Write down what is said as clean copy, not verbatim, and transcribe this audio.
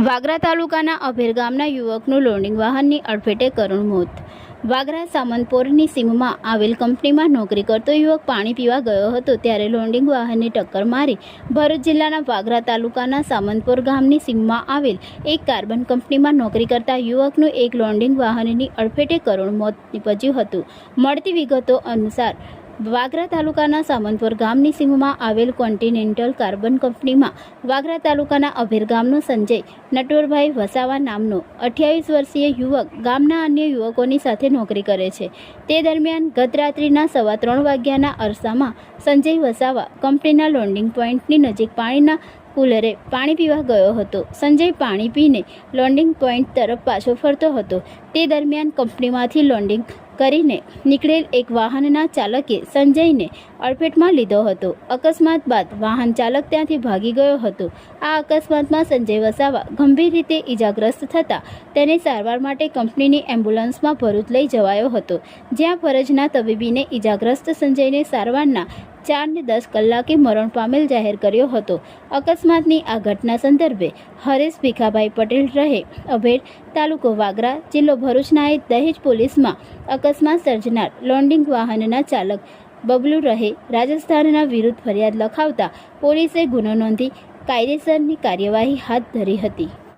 વાગરા તાલુકાના અભેર ગામના યુવકનું લોડિંગ વાહનની અડફેટે કરુણ મોત। વાગરા સામંતપોરની સીમમાં આવેલ કંપનીમાં નોકરી કરતો યુવક પાણી પીવા ગયો હતો ત્યારે લોડિંગ વાહનની ટક્કર મારી ભરૂચ જિલ્લાના વાગરા તાલુકાના સામંતપોર ગામની સીમમાં આવેલ એક કાર્બન કંપનીમાં નોકરી કરતા યુવકનું એક લોડિંગ વાહનની અડફેટે કરુણ મોત નીપજ્યું હતું। મળતી વિગતો અનુસાર વાગરા તાલુકાના સામંતપોર ગામની સીમમાં આવેલ કોન્ટિનેન્ટલ કાર્બન કંપનીમાં વાગરા તાલુકાના અભેર ગામનો સંજય નટવરભાઈ વસાવા નામનો 28 વર્ષીય યુવક ગામના અન્ય યુવકોની સાથે નોકરી કરે છે। તે દરમિયાન ગત રાત્રિના 3:15 વાગ્યાના અરસામાં સંજય વસાવા કંપનીના લોડિંગ પોઈન્ટની નજીક પાણીના કુલરે પાણી પીવા ગયો હતો। સંજય પાણી પીને લોડિંગ પોઈન્ટ તરફ પાછો ફરતો હતો। તે દરમિયાન કંપનીમાંથી લોડિંગ કરીને નીકળેલ એક વાહનના ચાલકે સંજયને અડફેટમાં લીધો હતો। અકસ્માત બાદ વાહન ચાલક ત્યાંથી ભાગી ગયો હતો। આ અકસ્માતમાં સંજય વસાવા ગંભીર રીતે ઈજાગ્રસ્ત થતાં તેને સારવાર માટે કંપનીની એમ્બ્યુલન્સમાં ભરૂચ લઈ જવાયો હતો, જ્યાં ફરજના તબીબીને ઈજાગ્રસ્ત સંજયને સારવારના 4 ને 10 કલાકે મરણ પામેલ જાહેર કર્યો હતો। અકસ્માતની આ ઘટના સંદર્ભે હરેશ ભીખાભાઈ પટેલ રહે અભેર, તાલુકો વાગરા, જિલ્લો ભરૂચનાએ દહેજ પોલીસમાં અકસ્માત સર્જનાર લોડિંગ વાહનના ચાલક બબલુ રહે રાજસ્થાનના વિરુદ્ધ ફરિયાદ લખાવતા પોલીસે ગુનો નોંધી કાયદેસરની કાર્યવાહી હાથ ધરી હતી।